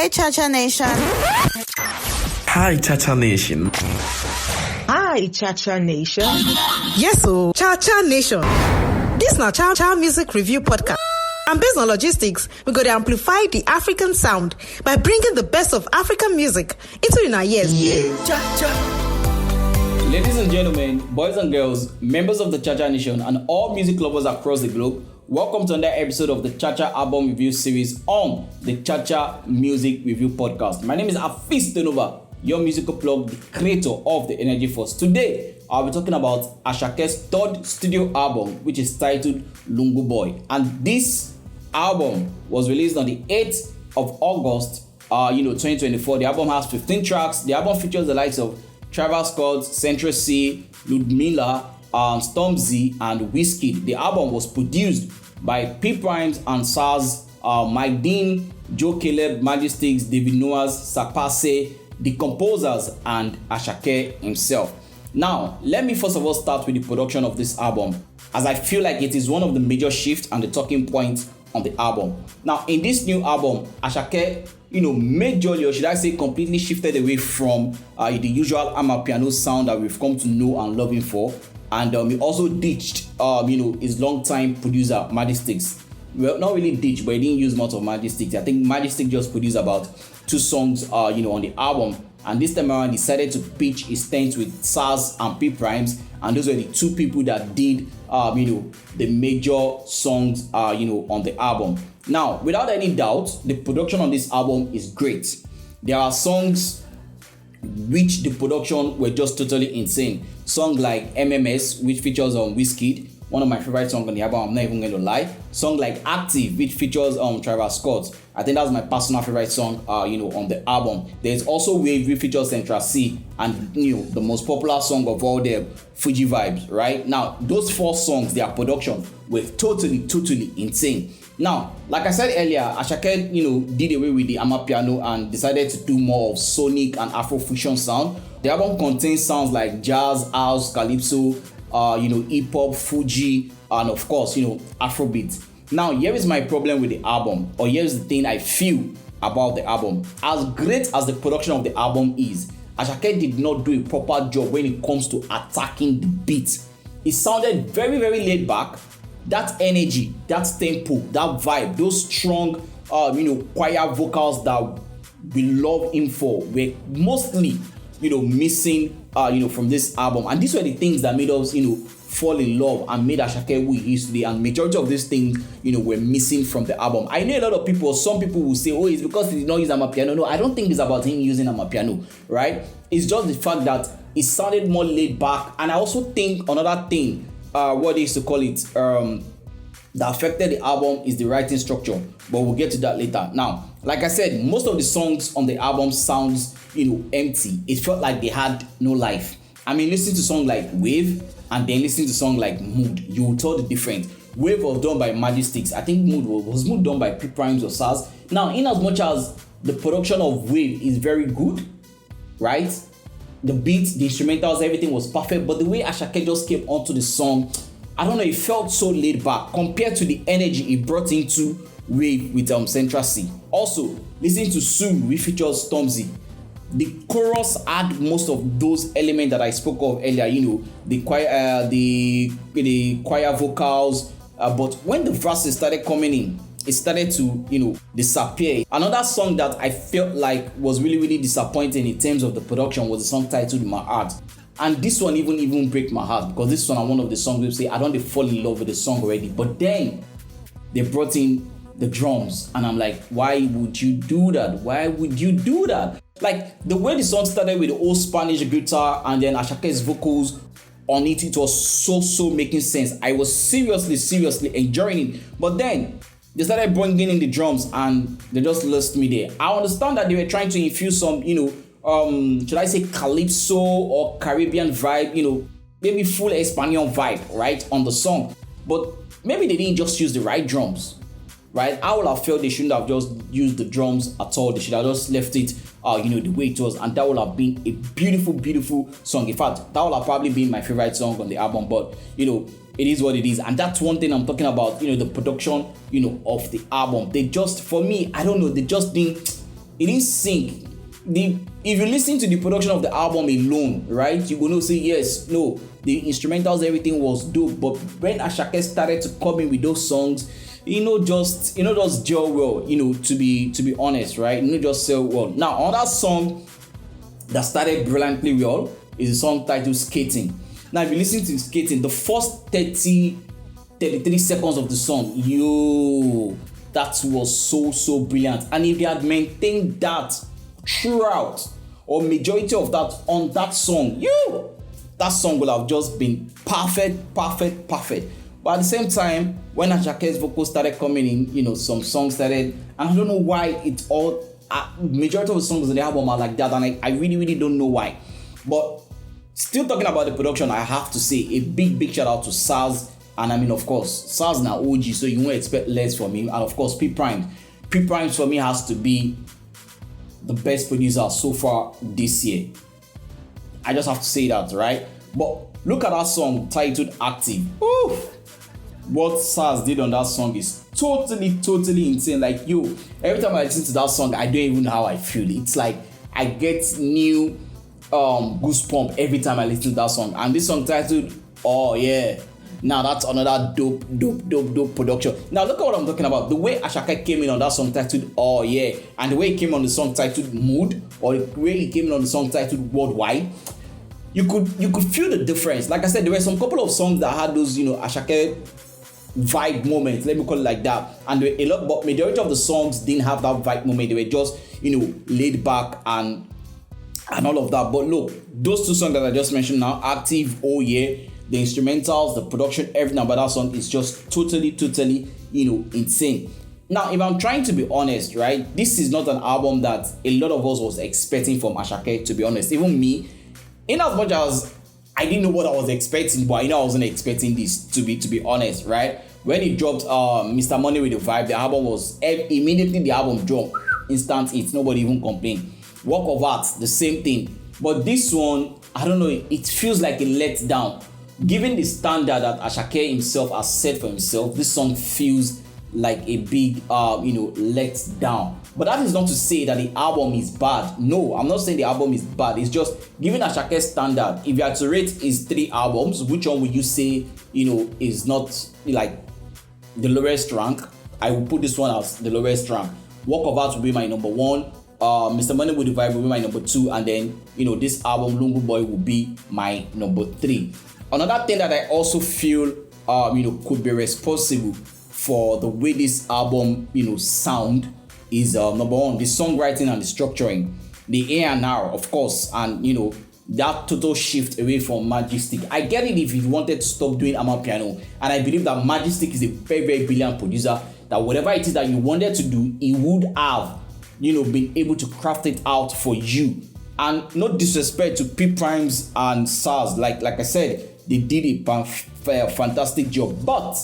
Hey, Cha-Cha Nation. Hi, Cha-Cha Nation. Hi, Cha-Cha Nation. Yes, so Cha-Cha Nation. This is now Cha-Cha Music Review Podcast. And based on logistics, we're going to amplify the African sound by bringing the best of African music into your ears. Yeah. Cha-Cha. Ladies and gentlemen, boys and girls, members of the Cha-Cha Nation, and all music lovers across the globe, welcome to another episode of the Cha-Cha Album Review Series on the Cha-Cha Music Review Podcast. My name is Hafeestonova, your musical plug, the creator of the Energy Force. Today, I'll be talking about Asake's third studio album, which is titled Lungu Boy. And this album was released on the 8th of August, 2024. The album has 15 tracks. The album features the likes of Sarz, Central C, Ludmilla, Stormz, and Wizkid. The album was produced by P Primes and Sarz, Mike Dean, Joe Caleb, Magicsticks, David Nunes, Pase, the Compozers, and Asake himself. Now, let me first of all start with the production of this album, as I feel like it is one of the major shifts and the talking points on the album. Now, in this new album, Asake, majorly, or should I say completely shifted away from the usual amapiano sound that we've come to know and love him for. And he also ditched, his longtime producer, Magicsticks. Well, not really ditched, but he didn't use much of Magicsticks. I think Magicsticks just produced about 2 songs, on the album. And this time around, decided to pitch his tent with Sarz and P Primes. And those were the 2 people that did, the major songs, on the album. Now, without any doubt, the production on this album is great. There are songs which the production were just totally insane. Song like MMS, which features on Wizkid, one of my favorite songs on the album, I'm not even going to lie. Song like Active, which features Travis Scott. I think that's my personal favorite song, on the album. There's also Wave, which features Central C, and the most popular song of all them, Fuji Vibes, right? Now, those 4 songs, their production were totally insane. Now, like I said earlier, Asake, did away with the amapiano and decided to do more of sonic and Afrofusion sound. The album contains sounds like jazz, house, calypso, hip hop, Fuji, and of course, Afrobeat. Now, here is my problem with the album, or here's the thing I feel about the album. As great as the production of the album is, Asake did not do a proper job when it comes to attacking the beat. It sounded very, very laid back. That energy, that tempo, that vibe, those strong, choir vocals that we love him for were mostly, missing, from this album. And these were the things that made us, fall in love and made Asake who he is today. And majority of these things, were missing from the album. I know a lot of people, some people will say, oh, it's because he did not use amapiano. No, I don't think it's about him using amapiano, right? It's just the fact that it sounded more laid back. And I also think another thing, what they used to call it, that affected the album is the writing structure, but we'll get to that later. Now, like I said, most of the songs on the album sounds, empty. It felt like they had no life. I mean, listen to songs like Wave and then listen to songs like Mood. You will tell the difference. Wave was done by Magicsticks. I think Mood was Mood done by P Primes or Sarz. Now, in as much as the production of Wave is very good, right? The beats, the instrumentals, everything was perfect, but the way Asake just came onto the song, I don't know, it felt so laid back compared to the energy he brought into Wave with Central C. Also, listening to Soon, which features Stormz. The chorus had most of those elements that I spoke of earlier, the choir vocals, but when the verses started coming in, it started to, disappear. Another song that I felt like was really, really disappointing in terms of the production was the song titled My Heart. And this one even break my heart, because this one is one of the songs we say I don't fall in love with the song already. But then they brought in the drums, and I'm like, why would you do that? Why would you do that? Like, the way the song started with the old Spanish guitar and then Asake's vocals on it, it was so making sense. I was seriously enjoying it. But then they started bringing in the drums and they just lost me there. I understand that they were trying to infuse some, should I say calypso or Caribbean vibe, maybe full Espanol vibe, right, on the song. But maybe they didn't just use the right drums, right? I would have felt they shouldn't have just used the drums at all. They should have just left it, the way it was, and that would have been a beautiful song. In fact, that would have probably been my favorite song on the album. But it is what it is, and that's one thing I'm talking about. The production, of the album. They just, for me, I don't know, they just didn't it didn't sync. If you listen to the production of the album alone, right, you will say yes, no, the instrumentals, everything was dope. But when Asake started to come in with those songs, just gel well, to be honest, right? Just sell well. Now, another song that started brilliantly well is a song titled Skating. Now, if you listen to Skating, the first 33 seconds of the song, that was so brilliant. And if they had maintained that throughout, or majority of that on that song, that song would have just been perfect. But at the same time, when Asake's vocals started coming in, some songs started, and I don't know why majority of the songs on the album are like that, and I really don't know why. But still talking about the production, I have to say a big shout out to Sarz. And I mean, of course, Sarz now OG, so you won't expect less from him. And of course, P-Prime for me has to be the best producer so far this year. I just have to say that, right? But look at that song titled Active. Ooh, what Sarz did on that song is totally insane. Like, every time I listen to that song, I don't even know how I feel. It's like I get new goosebumps every time I listen to that song. And this song titled Oh Yeah, now that's another dope production. Now look at what I'm talking about. The way Asake came in on that song titled Oh Yeah, and the way he came on the song titled Mood, or the way he came in on the song titled Worldwide, you could feel the difference. Like I said, there were some couple of songs that had those Asake vibe moments, let me call it like that, and but majority of the songs didn't have that vibe moment. They were just laid back and all of that. But look, those two songs that I just mentioned now, Active, Oh Yeah, the instrumentals, the production, everything about that song is just totally insane. Now, if I'm trying to be honest, right, this is not an album that a lot of us was expecting from Asake, to be honest. Even me, in as much as I didn't know what I was expecting, but I wasn't expecting this, to be honest, right? When he dropped Mr. Money with the Vibe, the album was immediately the album dropped, instant hits, nobody even complained. Work of Art, the same thing. But this one, I don't know, it feels like a letdown. Given the standard that Asake himself has set for himself, this song feels like a big letdown. But that is not to say that the album is bad. No, I'm not saying the album is bad. It's just given Asake's standard. If you had to rate his 3 albums, which one would you say is not like the lowest rank? I will put this one as the lowest rank. Work of Art will be my number 1. Mr. Money with the Vibe will be my number 2, and then this album Lungu Boy will be my number 3. Another thing that I also feel could be responsible for the way this album sound is number 1, the songwriting and the structuring, the A&R, of course, and that total shift away from Magicsticks. I get it if you wanted to stop doing amapiano, and I believe that Magicsticks is a very brilliant producer, that whatever it is that you wanted to do, he would have been able to craft it out for you. And no disrespect to P-Primes and Sarz, like I said, they did a fantastic job, but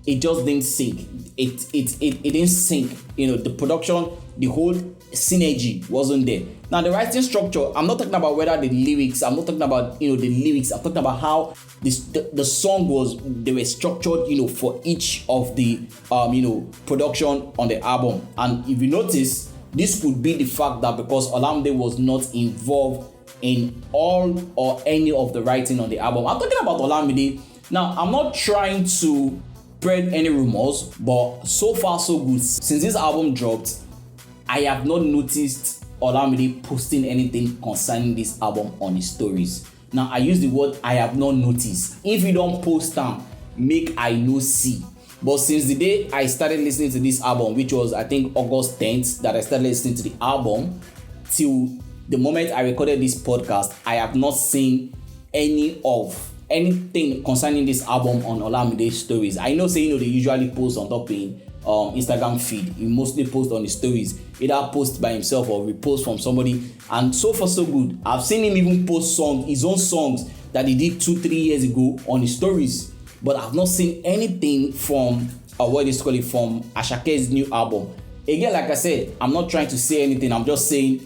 it just didn't sync. It didn't sync. The production, the whole synergy wasn't there. Now the writing structure, I'm not talking about whether the lyrics, I'm not talking about the lyrics, I'm talking about how the song they were structured for each of the production on the album. And if you notice, this could be the fact that because Olamide was not involved in all or any of the writing on the album. I'm talking about Olamide. Now, I'm not trying to spread any rumors, but so far so good. Since this album dropped, I have not noticed Olamide posting anything concerning this album on his stories. Now, I use the word I have not noticed. If you don't post them, make I no see. But since the day I started listening to this album, which was I think August 10th that I started listening to the album, till the moment I recorded this podcast, I have not seen anything concerning this album on Olamide's stories. I know they usually post on top in Instagram feed. He mostly posts on his stories, either post by himself or repost from somebody. And so far so good. I've seen him even post his own songs that he did 2-3 years ago on his stories. But I've not seen anything from from Asake's new album. Again, like I said, I'm not trying to say anything. I'm just saying,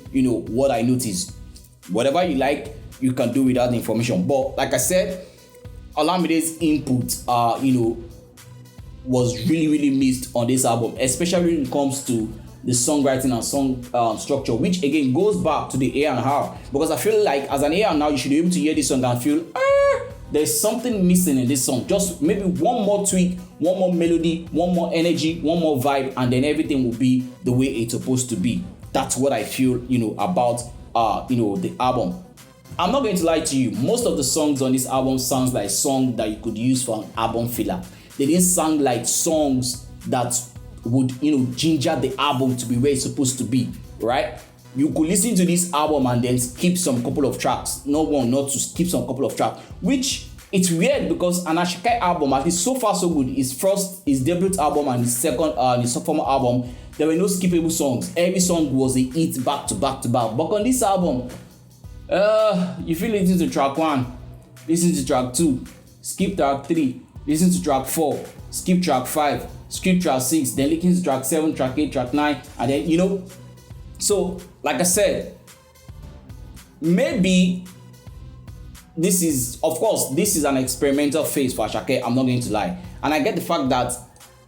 what I noticed. Whatever you like, you can do without the information. But like I said, Olamide's input, was really missed on this album, especially when it comes to the songwriting and song structure, which again goes back to the A&R, because I feel like as an A&R you should be able to hear this song and feel there's something missing in this song. Just maybe one more tweak, one more melody, one more energy, one more vibe, and then everything will be the way it's supposed to be. That's what I feel, about the album. I'm not going to lie to you, most of the songs on this album sounds like songs that you could use for an album filler. They didn't sound like songs that would, ginger the album to be where it's supposed to be, right? You could listen to this album and then skip some couple of tracks. Not to skip some couple of tracks, which it's weird because an Asake album, at least so far so good, his debut album and his second, his sophomore album, there were no skippable songs. Every song was a hit back to back to back. But on this album, you feel listen to track 1, listen to track 2, skip track 3, listen to track 4, skip track 5, skip track 6, then listen to track 7, track 8, track 9, and then so like I said, maybe this is an experimental phase for Asake. I'm not going to lie, and I get the fact that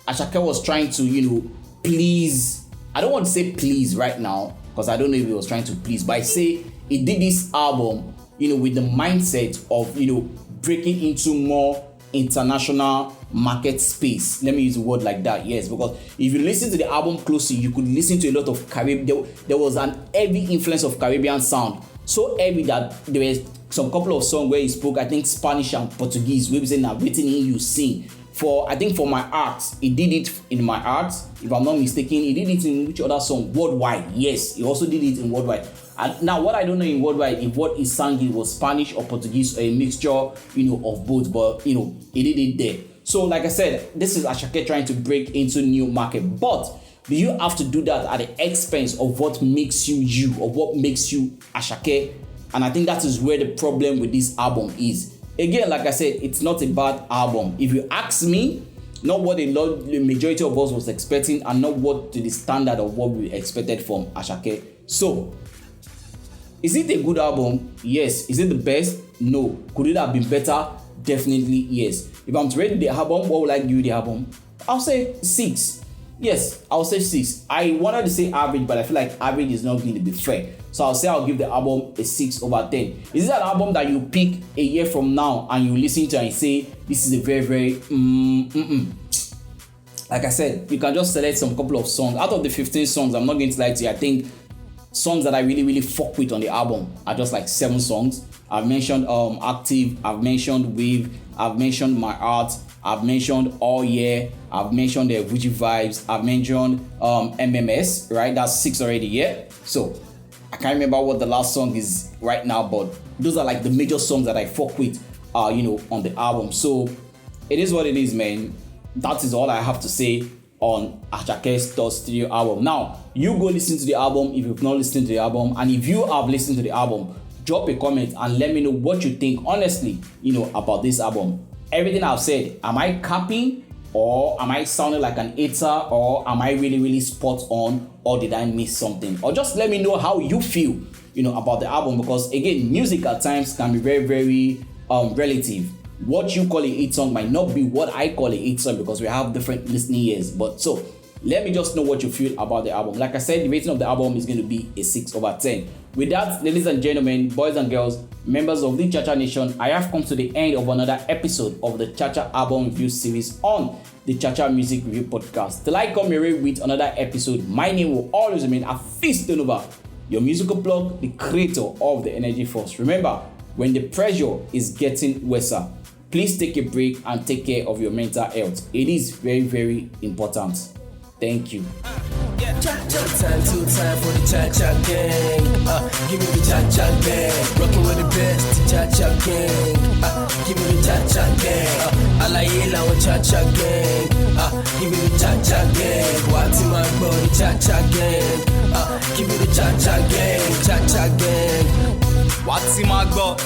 Asake was trying to please. I don't want to say please right now because I don't know if he was trying to please, but I say he did this album with the mindset of breaking into more international market space. Let me use a word like that. Yes, because if you listen to the album closely, you could listen to a lot of Caribbean. There was an heavy influence of Caribbean sound, so heavy that there were some couple of songs where he spoke, I think, Spanish and Portuguese. Where we say now, written in you sing. For My Art, he did it in My Art. If I'm not mistaken, he did it in which other song? Worldwide. Yes, he also did it in Worldwide. And now, what I don't know in Worldwide, if what he sang it was Spanish or Portuguese or a mixture, of both. But he did it there. So, like I said, this is Asake trying to break into new market. But do you have to do that at the expense of what makes you, or what makes you Asake? And I think that is where the problem with this album is. Again, like I said, it's not a bad album. If you ask me, not what the majority of us was expecting, and not what to the standard of what we expected from Asake. So, is it a good album? Yes. Is it the best? No. Could it have been better? Definitely yes. If I'm to rate the album, what would I give the album? I'll say 6. Yes, I'll say 6. I wanted to say average, but I feel like average is not going to be fair. So I'll give the album a 6 over 10. Is it an album that you pick a year from now and you listen to and say, this is a very, very, Like I said, you can just select some couple of songs. Out of the 15 songs, I'm not going to lie to you, I think songs that I really, really fuck with on the album are just like 7 songs. I've mentioned Active, I've mentioned Wave, I've mentioned My Art, I've mentioned All Year, I've mentioned the Gucci Vibes, I've mentioned MMS, right? That's 6 already, yeah? So I can't remember what the last song is right now, but those are like the major songs that I fuck with, on the album. So it is what it is, man. That is all I have to say on Asake's third studio album. Now, you go listen to the album if you've not listened to the album, and if you have listened to the album, drop a comment and let me know what you think honestly, about this album. Everything I've said, am I capping, or am I sounding like an hater, or am I really, really spot on, or did I miss something? Or just let me know how you feel, about the album, because again, music at times can be very, very relative. What you call a hit song might not be what I call a hit song, because we have different listening ears. But so let me just know what you feel about the album. Like I said, the rating of the album is going to be a 6 over 10. With that, ladies and gentlemen, boys and girls, members of the Chacha Nation, I have come to the end of another episode of the Chacha Album Review series on the Chacha Music Review Podcast. Till I come here with another episode, my name will always remain Hafeestonova, your musical plug, the creator of the Energy Force. Remember, when the pressure is getting worse, please take a break and take care of your mental health. It is very, very important. Thank you. Time for the Cha-Cha gang. Give me the Cha-Cha gang. Rocking with the best, the Cha-Cha gang. Give me the Cha-Cha gang. Alayela with Cha-Cha gang. Give me the Cha-Cha gang. What's in my body, Cha-Cha gang. Give me the Cha-Cha gang. Cha-Cha gang. What's in my body?